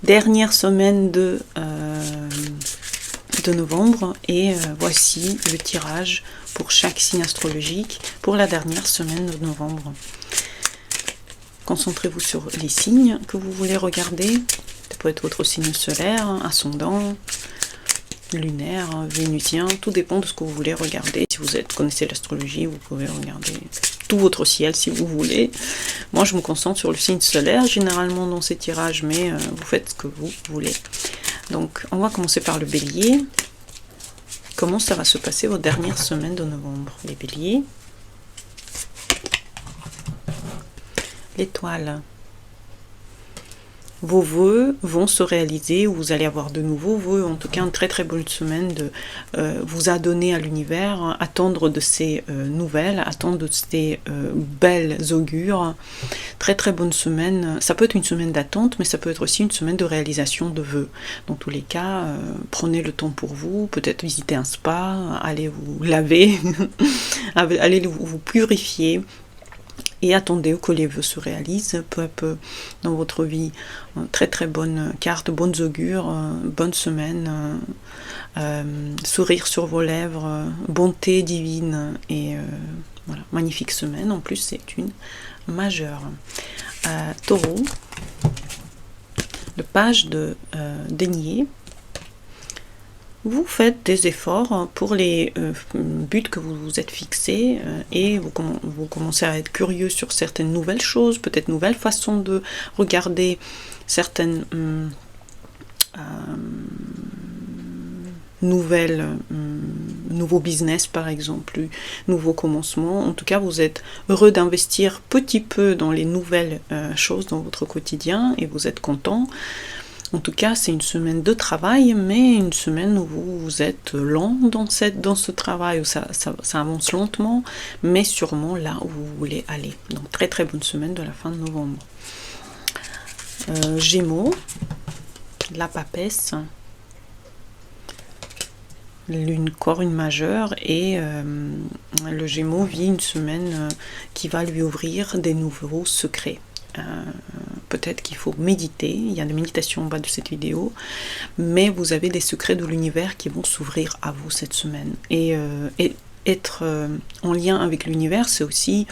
dernière semaine de novembre et voici le tirage pour chaque signe astrologique pour la dernière semaine de novembre. Concentrez-vous sur les signes que vous voulez regarder. Ça peut être votre signe solaire, ascendant, lunaire, vénusien, tout dépend de ce que vous voulez regarder. Si vous connaissez l'astrologie, vous pouvez regarder tout votre ciel si vous voulez. Moi je me concentre sur le signe solaire généralement dans ces tirages, mais vous faites ce que vous voulez. Donc on va commencer par le bélier. Comment ça va se passer vos dernières semaines de novembre, les béliers? L'étoile. Vos vœux vont se réaliser, ou vous allez avoir de nouveaux vœux, en tout cas une très très bonne semaine de vous a donné à l'univers, attendre de ces nouvelles, attendre de ces belles augures. Très très bonne semaine, ça peut être une semaine d'attente, mais ça peut être aussi une semaine de réalisation de vœux. Dans tous les cas, prenez le temps pour vous, peut-être visiter un spa, allez vous laver, allez vous purifier, et attendez que les vœux se réalisent peu à peu dans votre vie. Très très bonne carte, bonnes augures, bonne semaine, sourire sur vos lèvres, bonté divine et voilà, magnifique semaine. En plus c'est une majeure. Taureau, le page de denier. Vous faites des efforts pour les buts que vous vous êtes fixés et vous commencez à être curieux sur certaines nouvelles choses, peut-être nouvelles façons de regarder certaines nouveaux business par exemple, nouveaux commencements. En tout cas, vous êtes heureux d'investir petit peu dans les nouvelles choses dans votre quotidien et vous êtes content. En tout cas, c'est une semaine de travail, mais une semaine où vous êtes lent dans ce travail, où ça avance lentement, mais sûrement là où vous voulez aller. Donc, très très bonne semaine de la fin de novembre. Gémeaux, la papesse, encore une majeure, et le Gémeaux vit une semaine qui va lui ouvrir des nouveaux secrets. Peut-être qu'il faut méditer, il y a des méditations en bas de cette vidéo, mais vous avez des secrets de l'univers qui vont s'ouvrir à vous cette semaine. Et être en lien avec l'univers, c'est aussi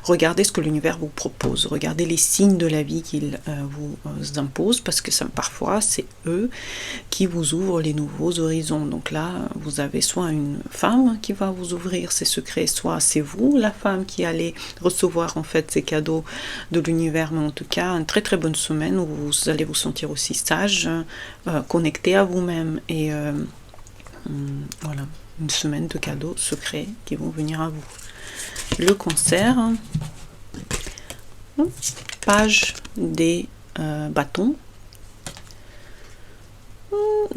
regarder ce que l'univers vous propose, regarder les signes de la vie qu'il vous impose, parce que parfois c'est eux qui vous ouvrent les nouveaux horizons. Donc là, vous avez soit une femme qui va vous ouvrir ces secrets, soit c'est vous, la femme, qui allez recevoir en fait ces cadeaux de l'univers. Mais en tout cas, une très très bonne semaine où vous allez vous sentir aussi sage, connecté à vous-même, et voilà, une semaine de cadeaux secrets qui vont venir à vous. Le Cancer, page des bâtons.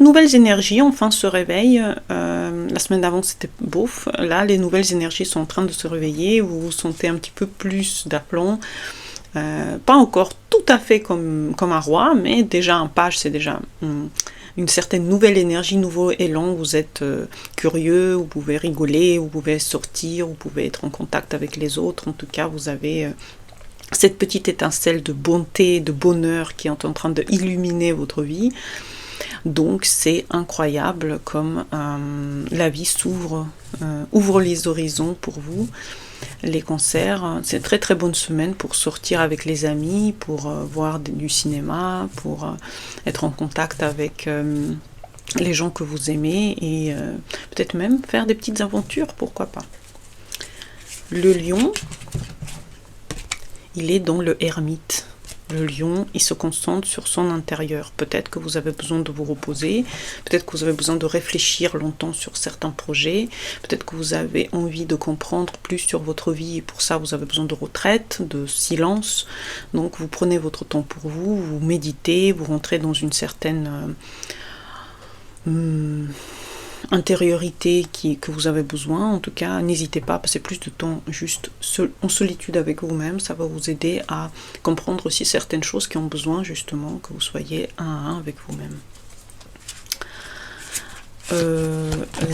Nouvelles énergies enfin se réveillent. La semaine d'avant c'était beauf. Là, les nouvelles énergies sont en train de se réveiller. Vous vous sentez un petit peu plus d'aplomb. Pas encore tout à fait comme un roi, mais déjà un page, c'est déjà une certaine nouvelle énergie, nouveau élan. Vous êtes curieux, vous pouvez rigoler, vous pouvez sortir, vous pouvez être en contact avec les autres. En tout cas, vous avez cette petite étincelle de bonté, de bonheur qui est en train de illuminer votre vie. Donc c'est incroyable comme la vie ouvre les horizons pour vous. Les cancers, c'est une très très bonne semaine pour sortir avec les amis, pour voir du cinéma, pour être en contact avec les gens que vous aimez et peut-être même faire des petites aventures, pourquoi pas. Le lion, il est dans le ermite. Le lion, il se concentre sur son intérieur. Peut-être que vous avez besoin de vous reposer, peut-être que vous avez besoin de réfléchir longtemps sur certains projets, peut-être que vous avez envie de comprendre plus sur votre vie et pour ça vous avez besoin de retraite, de silence. Donc vous prenez votre temps pour vous, vous méditez, vous rentrez dans une certaine intériorité que vous avez besoin. En tout cas, n'hésitez pas à passer plus de temps juste en solitude avec vous-même. Ça va vous aider à comprendre aussi certaines choses qui ont besoin justement que vous soyez un à un avec vous-même.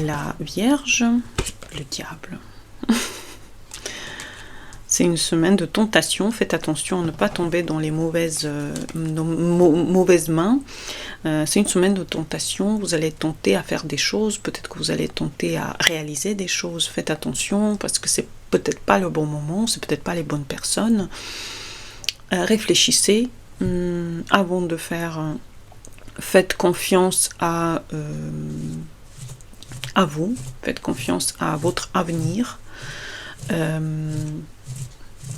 La Vierge, le diable. C'est une semaine de tentation. Faites attention à ne pas tomber dans les mauvaises mains. C'est une semaine de tentation. Vous allez être tenté à faire des choses. Peut-être que vous allez être tenté à réaliser des choses. Faites attention parce que c'est peut-être pas le bon moment. C'est peut-être pas les bonnes personnes. Réfléchissez avant de faire. Faites confiance à vous. Faites confiance à votre avenir.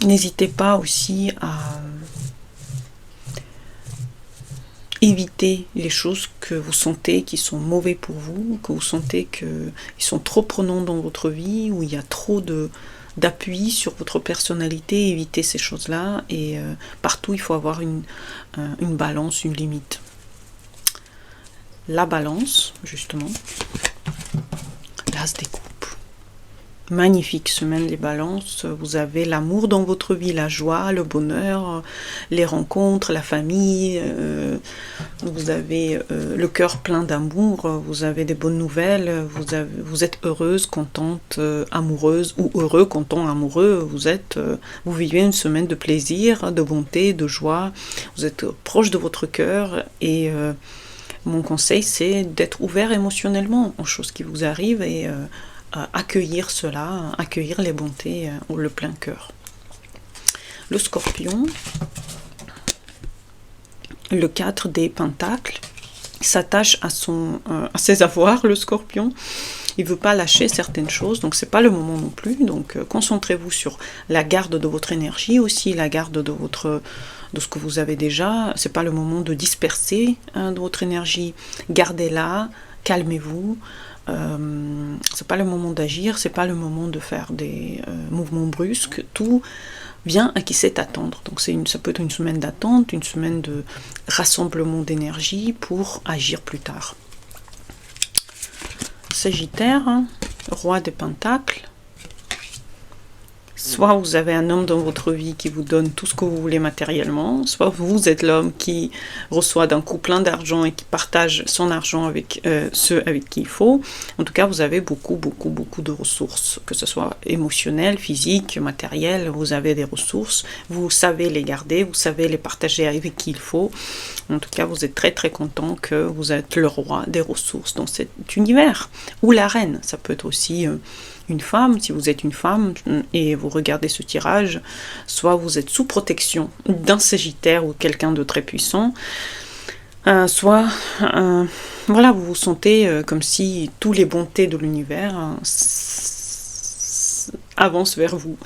N'hésitez pas aussi à éviter les choses que vous sentez qui sont mauvais pour vous, que vous sentez qu'ils sont trop prenants dans votre vie, où il y a trop d'appui sur votre personnalité. Évitez ces choses-là et partout il faut avoir une balance, une limite. La balance, justement, l'as des coupes. Magnifique semaine les balances, vous avez l'amour dans votre vie, la joie, le bonheur, les rencontres, la famille, vous avez le cœur plein d'amour, vous avez des bonnes nouvelles, vous êtes heureuse, contente, amoureuse ou heureux, content, amoureux, vous vivez une semaine de plaisir, de bonté, de joie, vous êtes proche de votre cœur et mon conseil c'est d'être ouvert émotionnellement aux choses qui vous arrivent et accueillir cela, accueillir les bontés ou le plein cœur. Le Scorpion, le 4 des Pentacles, s'attache à ses avoirs, le Scorpion. Il ne veut pas lâcher certaines choses, donc c'est pas le moment non plus. Donc concentrez-vous sur la garde de votre énergie aussi, la garde de ce que vous avez déjà. C'est pas le moment de disperser de votre énergie. Gardez-la, calmez-vous. C'est pas le moment d'agir, c'est pas le moment de faire des mouvements brusques, tout vient à qui sait attendre. Donc ça peut être une semaine d'attente, une semaine de rassemblement d'énergie pour agir plus tard. Sagittaire, roi des Pentacles. Soit vous avez un homme dans votre vie qui vous donne tout ce que vous voulez matériellement, soit vous êtes l'homme qui reçoit d'un coup plein d'argent et qui partage son argent avec ceux avec qui il faut. En tout cas, vous avez beaucoup de ressources, que ce soit émotionnelles, physiques, matérielles, vous avez des ressources, vous savez les garder, vous savez les partager avec qui il faut. En tout cas, vous êtes très content que vous êtes le roi des ressources dans cet univers. Ou la reine, ça peut être aussi une femme, si vous êtes une femme et vous regardez ce tirage, soit vous êtes sous protection d'un Sagittaire ou quelqu'un de très puissant, soit voilà, vous vous sentez comme si tous les bontés de l'univers avancent vers vous.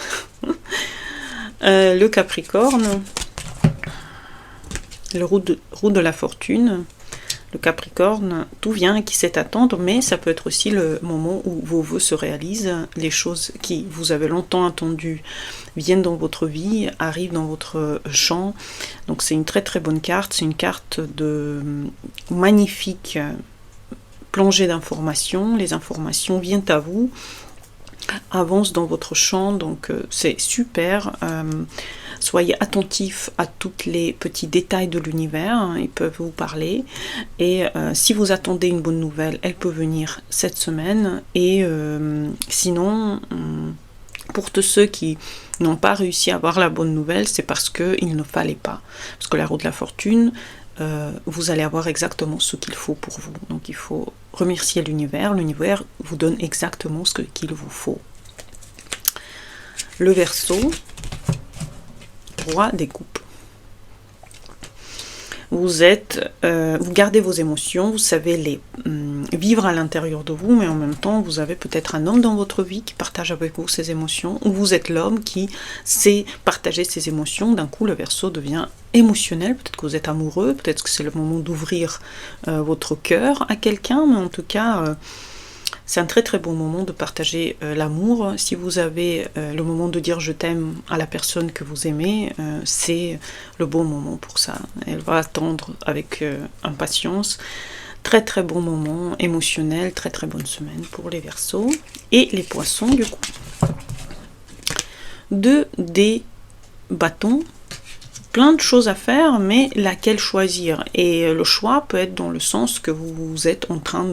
Le Capricorne, le roue de la fortune. Le Capricorne, tout vient qui sait attendre, mais ça peut être aussi le moment où vos vœux se réalisent, les choses qui vous avez longtemps attendues viennent dans votre vie, arrivent dans votre champ. Donc c'est une très bonne carte, c'est une carte de magnifique plongée d'informations. Les informations viennent à vous, avancent dans votre champ, donc c'est super. Soyez attentifs à tous les petits détails de l'univers, ils peuvent vous parler. Et si vous attendez une bonne nouvelle, elle peut venir cette semaine. Et sinon, pour tous ceux qui n'ont pas réussi à avoir la bonne nouvelle, c'est parce qu'il ne fallait pas. Parce que la roue de la fortune, vous allez avoir exactement ce qu'il faut pour vous. Donc il faut remercier l'univers. L'univers vous donne exactement ce qu'il vous faut. Le Verseau, roi des coupes. Vous gardez vos émotions, vous savez les vivre à l'intérieur de vous, mais en même temps, vous avez peut-être un homme dans votre vie qui partage avec vous ses émotions, ou vous êtes l'homme qui sait partager ses émotions. D'un coup, le Verseau devient émotionnel. Peut-être que vous êtes amoureux, peut-être que c'est le moment d'ouvrir votre cœur à quelqu'un, mais en tout cas, c'est un très bon moment de partager l'amour. Si vous avez le moment de dire je t'aime à la personne que vous aimez, c'est le bon moment pour ça. Elle va attendre avec impatience. Très bon moment émotionnel, très bonne semaine pour les Verseaux. Et les Poissons du coup. 2 des bâtons, plein de choses à faire, mais laquelle choisir? Et le choix peut être dans le sens que vous êtes en train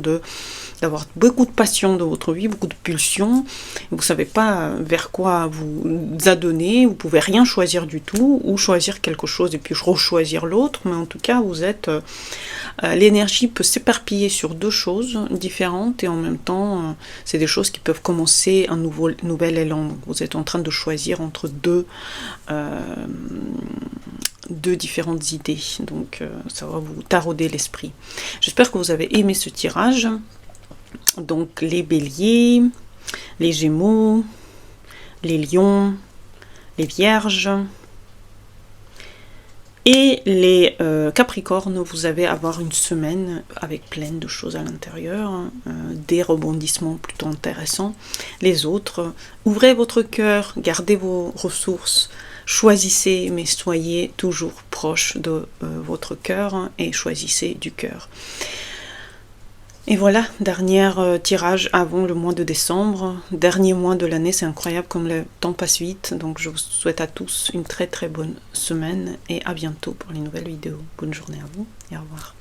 d'avoir beaucoup de passion dans votre vie, beaucoup de pulsions, vous ne savez pas vers quoi vous adonner, vous pouvez rien choisir du tout, ou choisir quelque chose et puis rechoisir l'autre, mais en tout cas vous êtes... l'énergie peut s'éparpiller sur deux choses différentes et en même temps c'est des choses qui peuvent commencer un nouvel élan. Donc, vous êtes en train de choisir entre deux différentes idées, donc ça va vous tarauder l'esprit. J'espère que vous avez aimé ce tirage. Donc les béliers, les gémeaux, les lions, les vierges et les capricornes, vous allez avoir une semaine avec plein de choses à l'intérieur, des rebondissements plutôt intéressants. Les autres, ouvrez votre cœur, gardez vos ressources, choisissez, mais soyez toujours proche de votre cœur et choisissez du cœur. Et voilà, dernier tirage avant le mois de décembre, dernier mois de l'année, c'est incroyable comme le temps passe vite, donc je vous souhaite à tous une très très bonne semaine et à bientôt pour les nouvelles vidéos. Bonne journée à vous et au revoir.